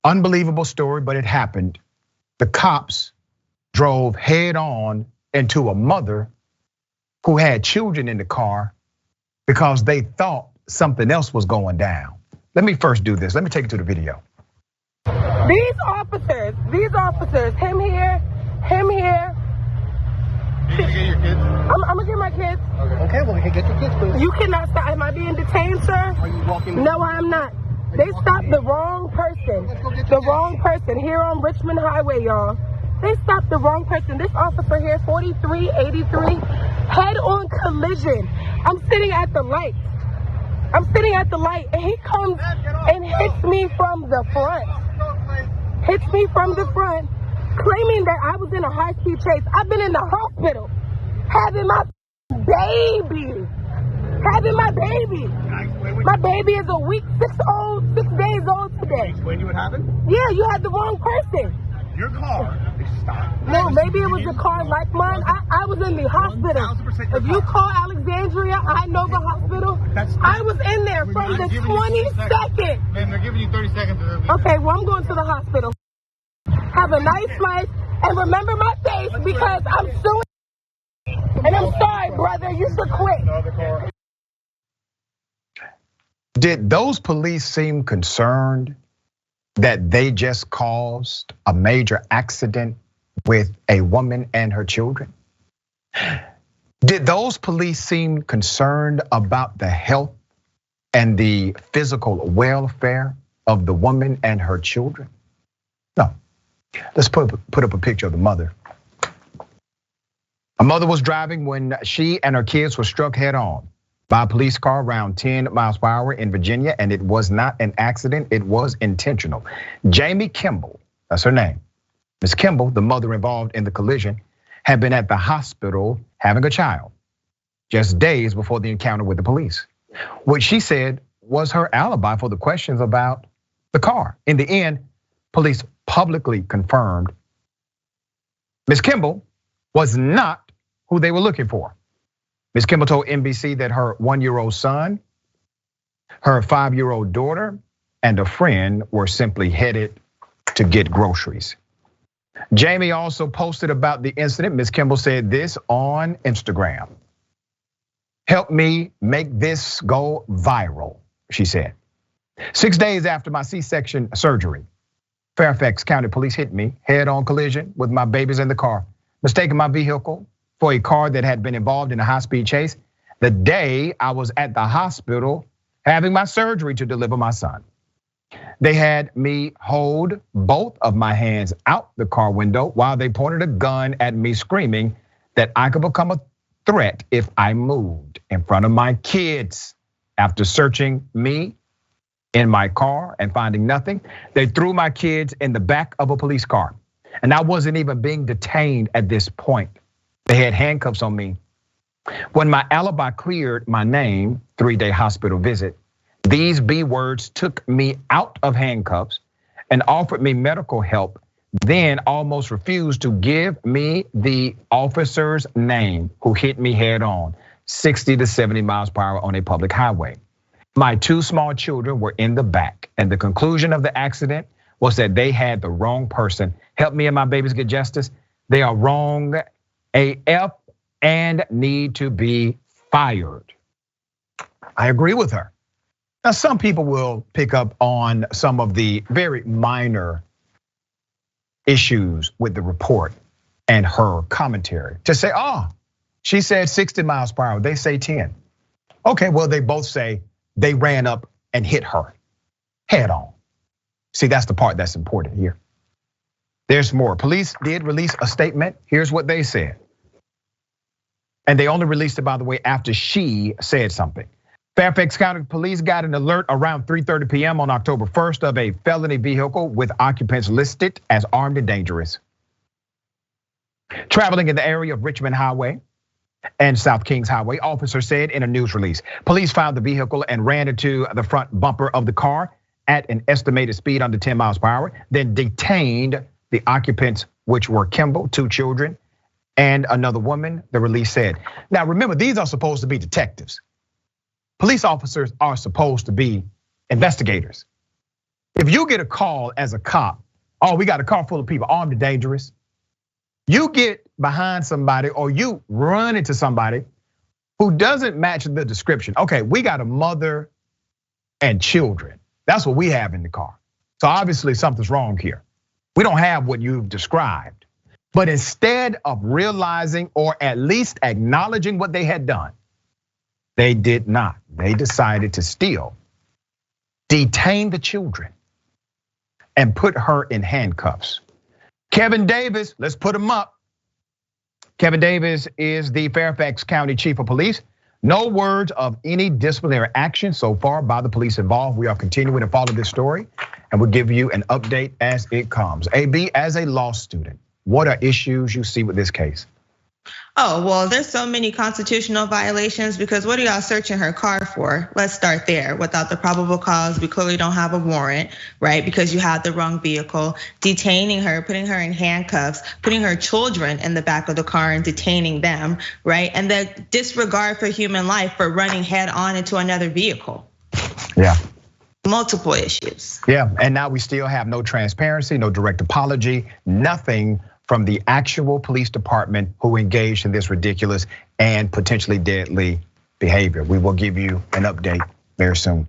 Unbelievable story, but it happened. The cops drove head on into a mother who had children in the car because they thought something else was going down. Let me first do this. Let me take you to the video. These officers, him here. You gonna get your kids? I'm gonna get my kids. Okay, well, we can get your kids, please. You cannot stop. Am I being detained, sir? Are you walking? No, I'm not. They stopped the wrong person. The wrong person here on Richmond Highway, y'all. They stopped the wrong person. This officer here, 4383, head-on collision. I'm sitting at the light. And he comes and hits me from the front. Claiming that I was in a high-speed chase. I've been in the hospital having my baby. My baby is a week, 6 days old today. Explain to you what happened? Yeah, you had the wrong person. Your car stopped. No, maybe it was a car like mine. I was in the hospital. 1000% If you call Alexandria, I know the hospital. I was in there from the 22nd. Man, they're giving you 30 seconds. Okay, well, I'm going to the hospital. Have a nice life. And remember my face because I'm suing. And I'm sorry, brother. You should quit. Did those police seem concerned that they just caused a major accident with a woman and her children? Did those police seem concerned about the health and the physical welfare of the woman and her children? No. Let's put up a picture of the mother. A mother was driving when she and her kids were struck head on by a police car around 10 miles per hour in Virginia, and it was not an accident, it was intentional. Jamee Kimble, that's her name. Ms. Kimble, the mother involved in the collision, had been at the hospital having a child just days before the encounter with the police, which she said was her alibi for the questions about the car. In the end, police publicly confirmed Ms. Kimble was not who they were looking for. Ms. Kimble told NBC that her 1-year-old son, her 5-year-old daughter, and a friend were simply headed to get groceries. Jamee also posted about the incident. Ms. Kimble said this on Instagram. "Help me make this go viral," she said. 6 days after my C-section surgery, Fairfax County Police hit me head-on collision with my babies in the car, mistaking my vehicle for a car that had been involved in a high-speed chase the day I was at the hospital having my surgery to deliver my son. They had me hold both of my hands out the car window while they pointed a gun at me, screaming that I could become a threat if I moved in front of my kids. After searching me in my car and finding nothing, they threw my kids in the back of a police car. And I wasn't even being detained at this point. They had handcuffs on me. When my alibi cleared my name, 3-day hospital visit, these B words took me out of handcuffs and offered me medical help, then almost refused to give me the officer's name who hit me head on, 60 to 70 miles per hour on a public highway. My 2 small children were in the back, and the conclusion of the accident was that they had the wrong person. Help me and my babies get justice. They are wrong AF and need to be fired. I agree with her. Now, some people will pick up on some of the very minor issues with the report and her commentary to say, she said 60 miles per hour, they say 10. Okay, well, they both say they ran up and hit her head on. See, that's the part that's important here. There's more. Police did release a statement. Here's what they said. And they only released it, by the way, after she said something. Fairfax County Police got an alert around 3:30 p.m. on October 1st of a felony vehicle with occupants listed as armed and dangerous. Traveling in the area of Richmond Highway and South Kings Highway, officers said in a news release. Police found the vehicle and ran into the front bumper of the car at an estimated speed under 10 miles per hour, then detained the occupants, which were Kimble, 2 children, and another woman, the release said. Now remember, these are supposed to be detectives. Police officers are supposed to be investigators. If you get a call as a cop, oh, we got a car full of people armed and dangerous. You get behind somebody or you run into somebody who doesn't match the description. Okay, we got a mother and children. That's what we have in the car. So obviously something's wrong here. We don't have what you've described. But instead of realizing or at least acknowledging what they had done, they did not. They decided to still detain the children and put her in handcuffs. Kevin Davis, let's put him up. Kevin Davis is the Fairfax County Chief of Police. No words of any disciplinary action so far by the police involved. We are continuing to follow this story and we'll give you an update as it comes. A.B., as a law student, what are issues you see with this case? Oh, well, there's so many constitutional violations because what are y'all searching her car for? Let's start there. Without the probable cause, we clearly don't have a warrant, right? Because you had the wrong vehicle, detaining her, putting her in handcuffs, putting her children in the back of the car and detaining them, right? And the disregard for human life for running head on into another vehicle. Yeah. Multiple issues. Yeah, and now we still have no transparency, no direct apology, nothing from the actual police department who engaged in this ridiculous and potentially deadly behavior. We will give you an update very soon.